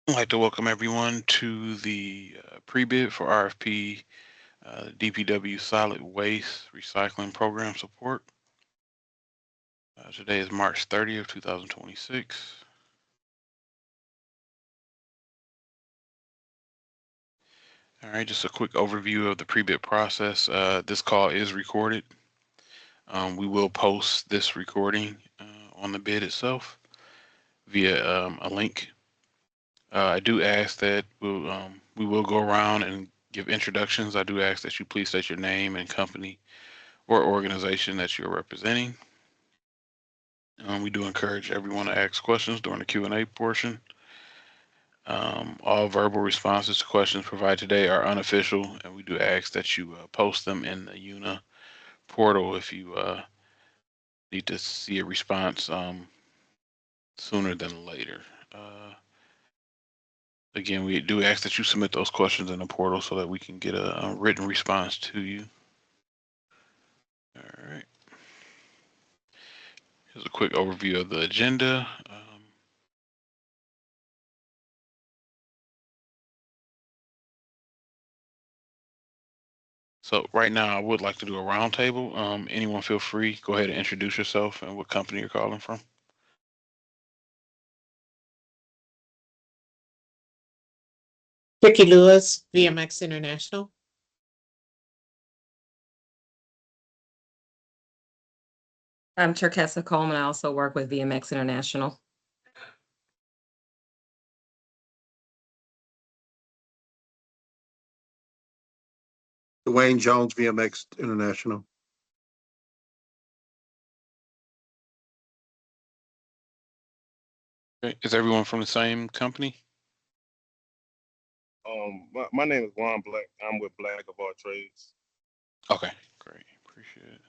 I'd like to welcome everyone to the pre-bid for RFP DPW Solid Waste Recycling Program Support. Today is March 30th, 2026. All right, just a quick overview of the pre-bid process. This call is recorded. We will post this recording on the bid itself via a link. I do ask that we will go around and give introductions. I do ask that you please state your name and company or organization that you're representing. We do encourage everyone to ask questions during the Q&A portion. All verbal responses to questions provided today are unofficial, and we do ask that you post them in the UNA portal if you need to see a response sooner than later. Again, we do ask that you submit those questions in the portal so that we can get a written response to you. All right. Here's a quick overview of the agenda. So right now, I would like to do a roundtable. Anyone feel free, go ahead and introduce yourself and what company you're calling from. Ricky Lewis, VMX International. I'm Terkessa Coleman. I also work with VMX International. Dwayne Jones, VMX International. Okay. Is everyone from the same company? My name is Juan Black. I'm with Black of All Trades. Okay, great. Appreciate it.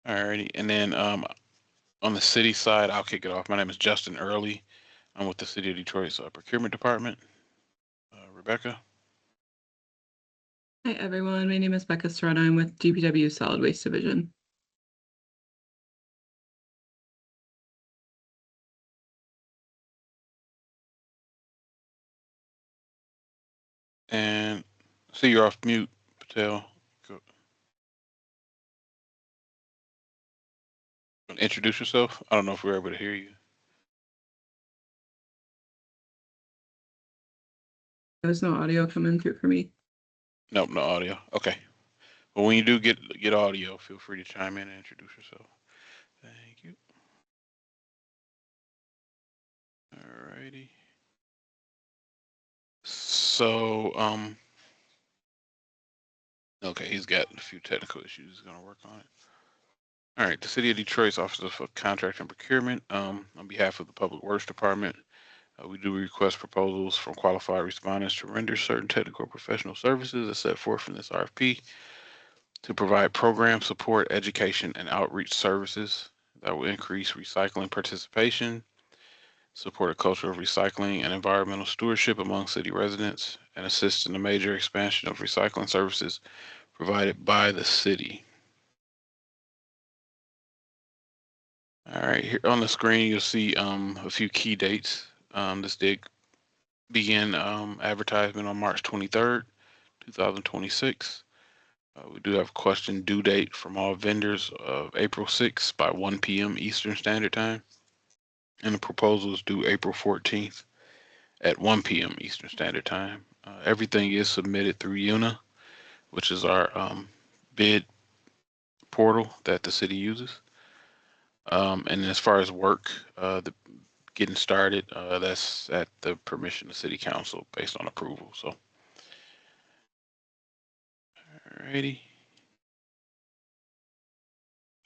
Alrighty. And then on the city side, I'll kick it off. My name is Justin Early. I'm with the City of Detroit's Procurement Department. Rebecca. Hi, everyone. My name is Becca Serrano. I'm with DPW Solid Waste Division. And see, you're off mute, Patel. Go. Introduce yourself. I don't know if we're able to hear you. There's no audio coming through for me. Nope, no audio. Okay. Well, when you do get audio, feel free to chime in and introduce yourself. Thank you. Alrighty. So, okay, he's got a few technical issues. He's gonna work on it. All right, the City of Detroit's Office of Contract and Procurement, on behalf of the Public Works Department, we do request proposals from qualified respondents to render certain technical or professional services as set forth in this RFP to provide program support, education, and outreach services that will increase recycling participation, support a culture of recycling and environmental stewardship among city residents, and assist in the major expansion of recycling services provided by the city. All right, here on the screen, you'll see a few key dates. This did begin advertisement on March 23rd, 2026. We do have a question due date from all vendors of April 6th by 1 p.m. Eastern Standard Time. And the proposal is due April 14th at 1 p.m. Eastern Standard Time. Everything is submitted through UNA, which is our bid portal that the city uses. And as far as work, the getting started, that's at the permission of City Council based on approval. So, alrighty.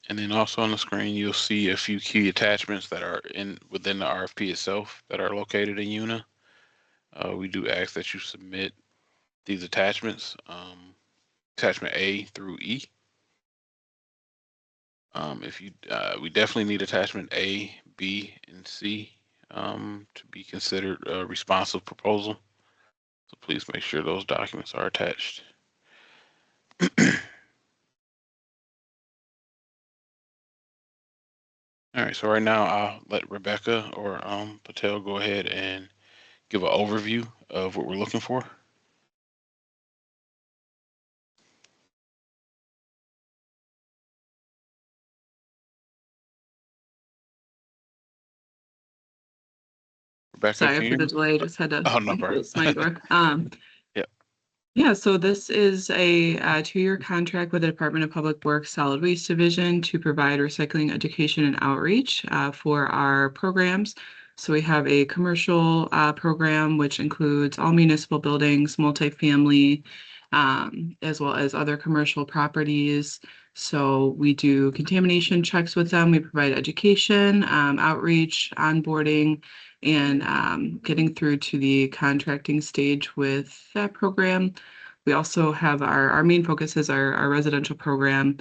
And then also on the screen, you'll see a few key attachments that are within the RFP itself that are located in UNA. We do ask that you submit these attachments, attachment A through E. If you, we definitely need attachment A, B, and C to be considered a responsive proposal. So please make sure those documents are attached. All right, so right now I'll let Rebecca or Patel go ahead and give an overview of what we're looking for. Rebecca, Sorry can you for hear the me? delay, just had to Oh, no problem. close my door. Yeah. Yeah, so this is a 2-year contract with the Department of Public Works Solid Waste Division to provide recycling education and outreach for our programs. So we have a commercial program, which includes all municipal buildings, multifamily, as well as other commercial properties. So we do contamination checks with them. We provide education, outreach, onboarding, and getting through to the contracting stage with that program. We also have our main focus is our residential program.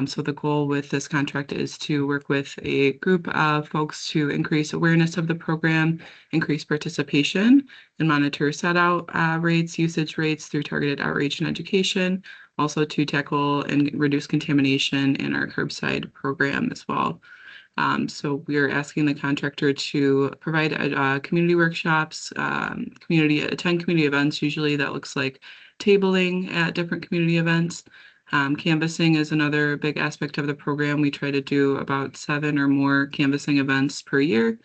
So the goal with this contract is to work with a group of folks to increase awareness of the program, increase participation, and monitor set out rates, usage rates through targeted outreach and education. Also to tackle and reduce contamination in our curbside program as well. So we are asking the contractor to provide community workshops, attend community events. Usually that looks like tabling at different community events. Canvassing is another big aspect of the program. We try to do about 7 or more canvassing events per year.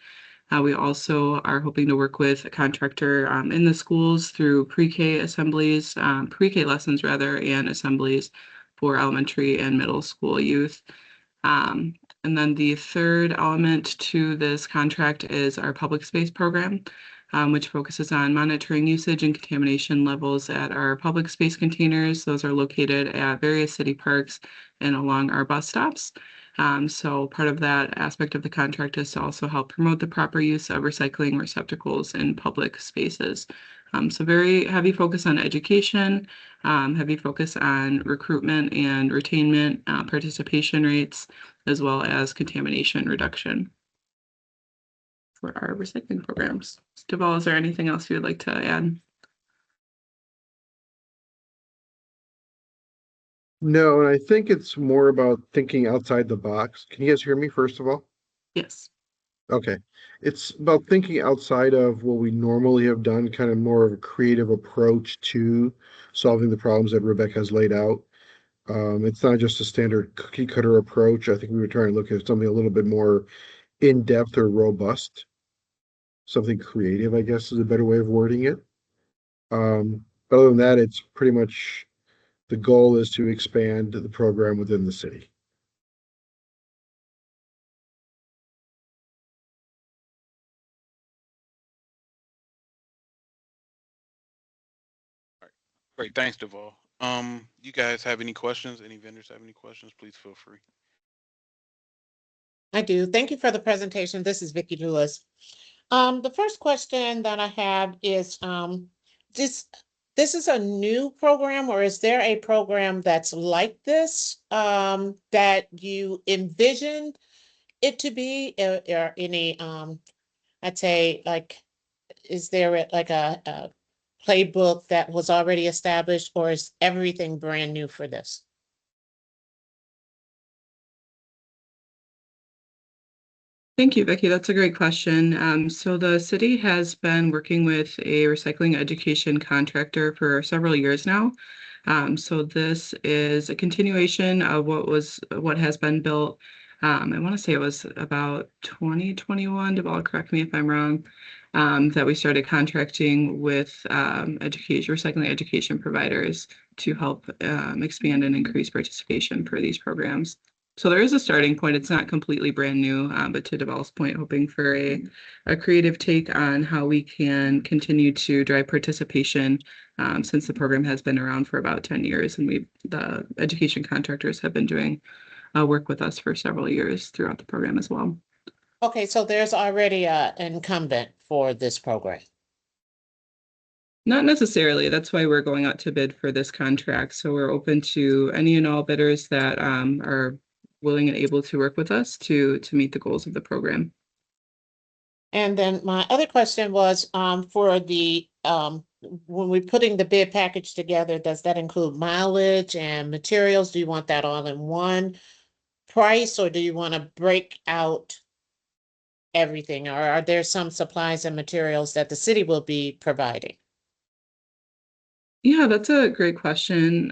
We also are hoping to work with a contractor in the schools through pre-K assemblies, pre-K lessons rather, and assemblies for elementary and middle school youth. And then the third element to this contract is our public space program, which focuses on monitoring usage and contamination levels at our public space containers. Those are located at various city parks and along our bus stops. So part of that aspect of the contract is to also help promote the proper use of recycling receptacles in public spaces. So very heavy focus on education, heavy focus on recruitment and retainment, participation rates, as well as contamination reduction for our recycling programs. Deval, is there anything else you would like to add? No, and I think it's more about thinking outside the box. Can you guys hear me, first of all? Yes. Okay. It's about thinking outside of what we normally have done, kind of more of a creative approach to solving the problems that Rebecca has laid out. It's not just a standard cookie cutter approach. I think we were trying to look at something a little bit more in-depth or robust. Something creative, I guess, is a better way of wording it. But other than that, it's pretty much the goal is to expand the program within the city. Great, thanks, Deval. You guys have any questions? Any vendors have any questions? Please feel free. I do. Thank you for the presentation. This is Vicki Lewis. The first question that I have is, this is a new program, or is there a program that's like this, that you envisioned it to be, or any, I'd say, like, is there like a playbook that was already established, or is everything brand new for this? Thank you, Vicki. That's a great question. So the city has been working with a recycling education contractor for several years now. So this is a continuation of what has been built. I want to say it was about 2021. Deval, correct me if I'm wrong. That we started contracting with recycling education providers to help expand and increase participation for these programs. So there is a starting point. It's not completely brand new, but to Deval's point, hoping for a creative take on how we can continue to drive participation, since the program has been around for about 10 years, and the education contractors have been doing work with us for several years throughout the program as well. Okay, so there's already an incumbent for this program. Not necessarily. That's why we're going out to bid for this contract. So we're open to any and all bidders that are willing and able to work with us to meet the goals of the program. And then my other question was, for the, when we're putting the bid package together, does that include mileage and materials? Do you want that all in one price, or do you want to break out everything, or are there some supplies and materials that the city will be providing? Yeah, that's a great question.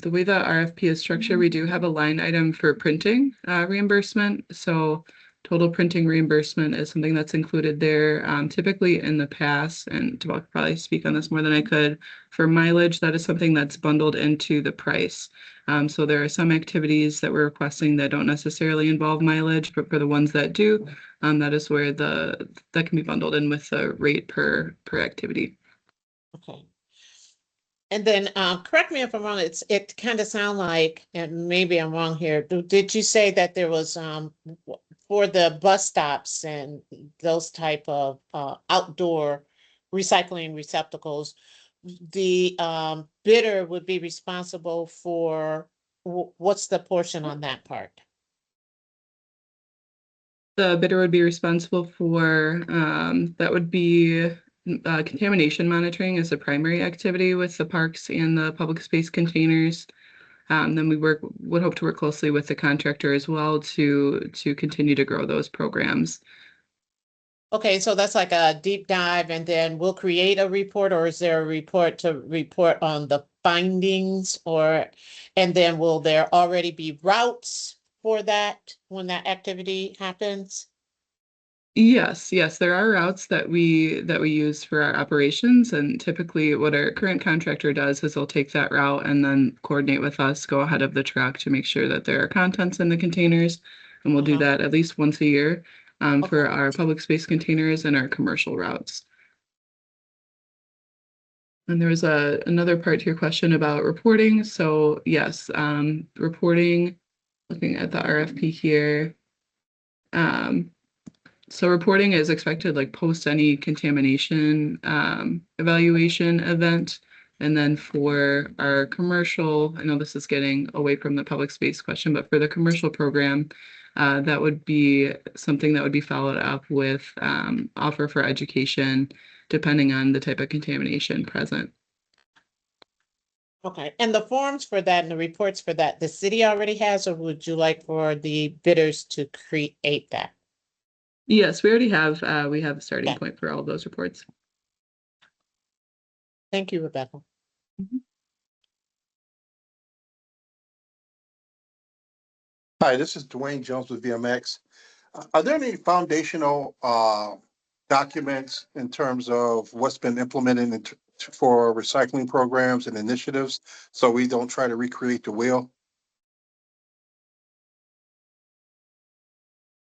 The way that RFP is structured, we do have a line item for printing reimbursement. So total printing reimbursement is something that's included there. Typically in the past, and I'll probably speak on this more than I could, for mileage, that is something that's bundled into the price. So there are some activities that we're requesting that don't necessarily involve mileage, but for the ones that do, that is where that can be bundled in with the rate per activity. Okay. And then, correct me if I'm wrong, it kind of sound like, and maybe I'm wrong here, did you say that there was, for the bus stops and those type of, outdoor recycling receptacles, the, bidder would be responsible for, what's the portion on that part? The bidder would be responsible for, that would be contamination monitoring is the primary activity with the parks and the public space containers. Then we would hope to work closely with the contractor as well to continue to grow those programs. Okay, so that's like a deep dive, and then we'll create a report, or is there a report to report on the findings, and then will there already be routes for that when that activity happens? Yes, there are routes that we use for our operations, and typically what our current contractor does is they'll take that route and then coordinate with us, go ahead of the truck to make sure that there are contents in the containers, and we'll do Uh-huh. that at least once a year for Okay. our public space containers and our commercial routes. And there was another part to your question about reporting. So yes, reporting, looking at the RFP here. So reporting is expected like post any contamination evaluation event. And then for our commercial, I know this is getting away from the public space question, but for the commercial program, that would be something that would be followed up with offer for education, depending on the type of contamination present. Okay, and the forms for that and the reports for that, the city already has, or would you like for the bidders to create that? Yes, we already have we have a starting Okay. point for all of those reports. Thank you, Rebecca. Hi, this is Dwayne Jones with VMX. Are there any foundational documents in terms of what's been implemented for recycling programs and initiatives, so we don't try to recreate the wheel?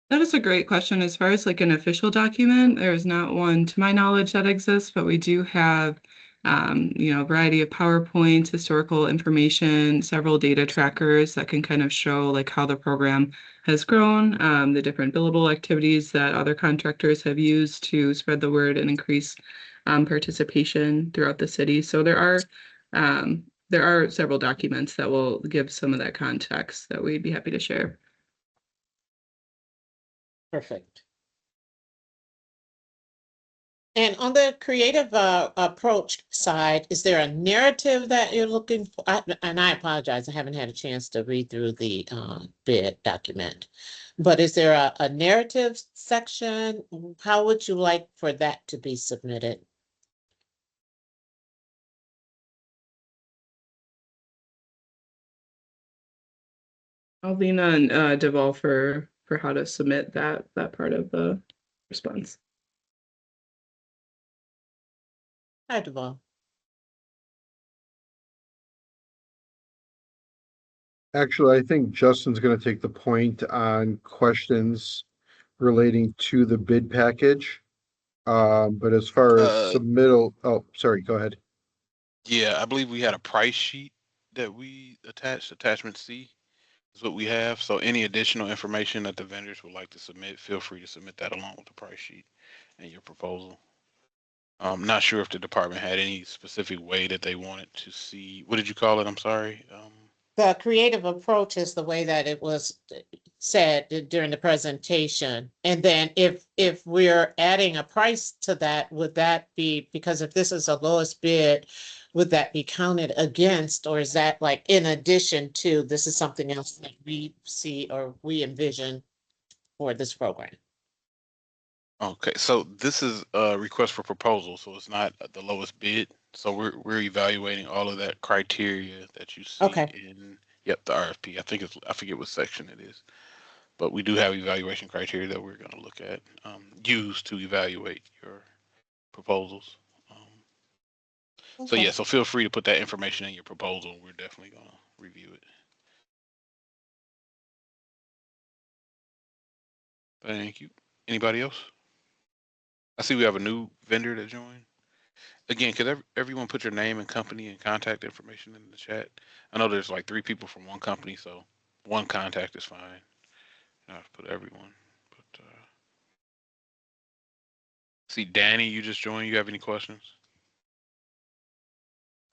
That is a great question. As far as like an official document, there is not one to my knowledge that exists, but we do have, a variety of PowerPoints, historical information, several data trackers that can kind of show like how the program has grown, the different billable activities that other contractors have used to spread the word and increase participation throughout the city. So there are several documents that will give some of that context that we'd be happy to share. Perfect. And on the creative approach side, is there a narrative that you're looking for? And I apologize, I haven't had a chance to read through the bid document. But is there a narrative section? How would you like for that to be submitted? I'll lean on Deval for how to submit that part of the response. Hi, Deval. Actually, I think Justin's gonna take the point on questions relating to the bid package. But as far as Uh, submittal, oh, sorry, go ahead. Yeah, I believe we had a price sheet that we attached. Attachment C is what we have. So any additional information that the vendors would like to submit, feel free to submit that along with the price sheet and your proposal. I'm not sure if the department had any specific way that they wanted to see. What did you call it? I'm sorry. The creative approach is the way that it was said during the presentation. And then if we're adding a price to that, would that be, because if this is the lowest bid, would that be counted against, or is that like in addition to, this is something else that we see or we envision for this program? Okay, so this is a request for proposal, so it's not the lowest bid. So we're evaluating all of that criteria that you see Okay, in, yep, the RFP. I forget what section it is, but we do have evaluation criteria that we're going to look at, use to evaluate your proposals. So okay. yeah, so feel free to put that information in your proposal. We're definitely going to review it. Thank you. Anybody else? I see we have a new vendor that joined. Again, could everyone put your name and company and contact information in the chat? I know there's like 3 people from one company, so one contact is fine. I have to put everyone. But see, Danny, you just joined. You have any questions?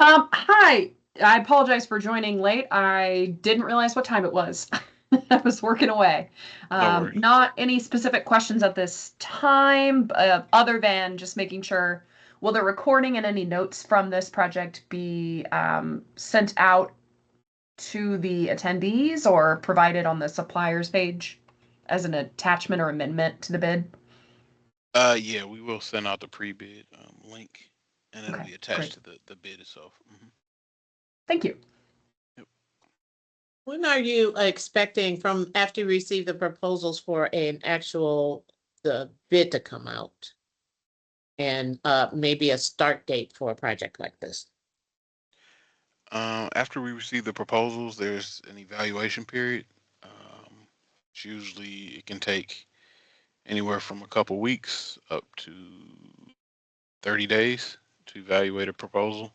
Hi. I apologize for joining late. I didn't realize what time it was. I was working away. No worries. Not any specific questions at this time, other than just making sure, will the recording and any notes from this project be sent out to the attendees or provided on the suppliers page as an attachment or amendment to the bid? Yeah, we will send out the pre-bid link, and it'll Okay, be attached great. to the bid itself. Thank you. Yep. When are you expecting from after you receive the proposals for an actual, the bid to come out? And maybe a start date for a project like this? After we receive the proposals, there's an evaluation period. It's usually it can take anywhere from a couple weeks up to 30 days to evaluate a proposal,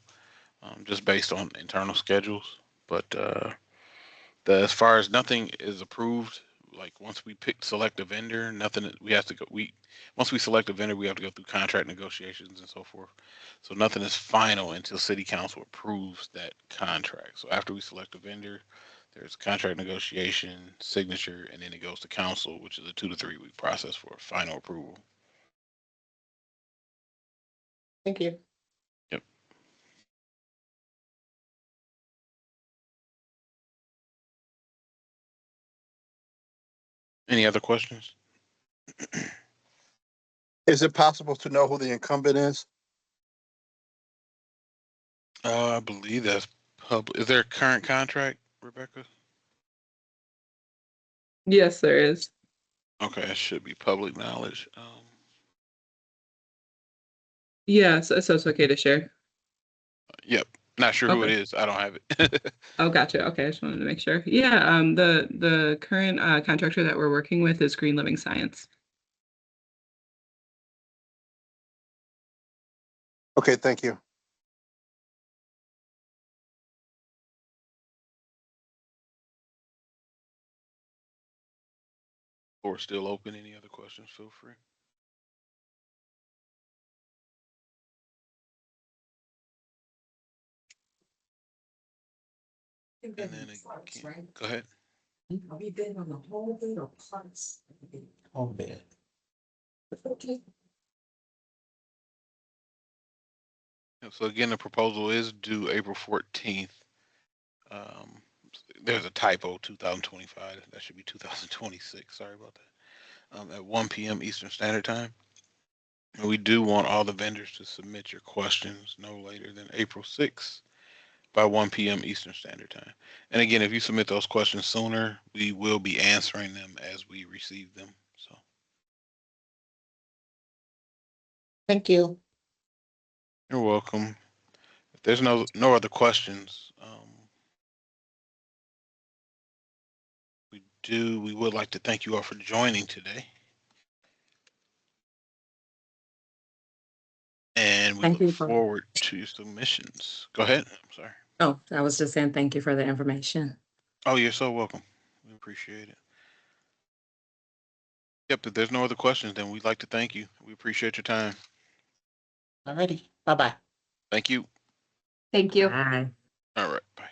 just based on internal schedules. But as far as nothing is approved, like once we select a vendor, nothing we have to go. Once we select a vendor, we have to go through contract negotiations and so forth. So nothing is final until City Council approves that contract. So after we select a vendor, there's contract negotiation, signature, and then it goes to council, which is a 2 to 3 week process for final approval. Thank you. Yep. Any other questions? Is it possible to know who the incumbent is? I believe that's public. Is there a current contract, Rebecca? Yes, there is. Okay, that should be public knowledge. Yeah, so it's okay to share. Yep. Not sure who it Okay. is. I don't have it. Oh, gotcha. Okay, I just wanted to make sure. Yeah, the current contractor that we're working with is Green Living Science. Okay, thank you. Or still open. Any other questions? Feel free. And then again, go ahead. Are we bidding on the whole bid or parts? Whole bid. Okay. So again, the proposal is due April 14th. There's a typo, 2025. That should be 2026. Sorry about that. At 1 p.m. Eastern Standard Time. And we do want all the vendors to submit your questions no later than April 6th by 1 p.m. Eastern Standard Time. And again, if you submit those questions sooner, we will be answering them as we receive them. So Thank you. you're welcome. If there's no other questions, we would like to thank you all for joining today. And we Thank look you for, forward to your submissions. Go ahead. I'm sorry. oh, I was just saying thank you for the information. Oh, you're so welcome. We appreciate it. Yep, if there's no other questions, then we'd like to thank you. We appreciate your time. Alrighty. Bye-bye. Thank you. Thank you. Bye. All right. Bye.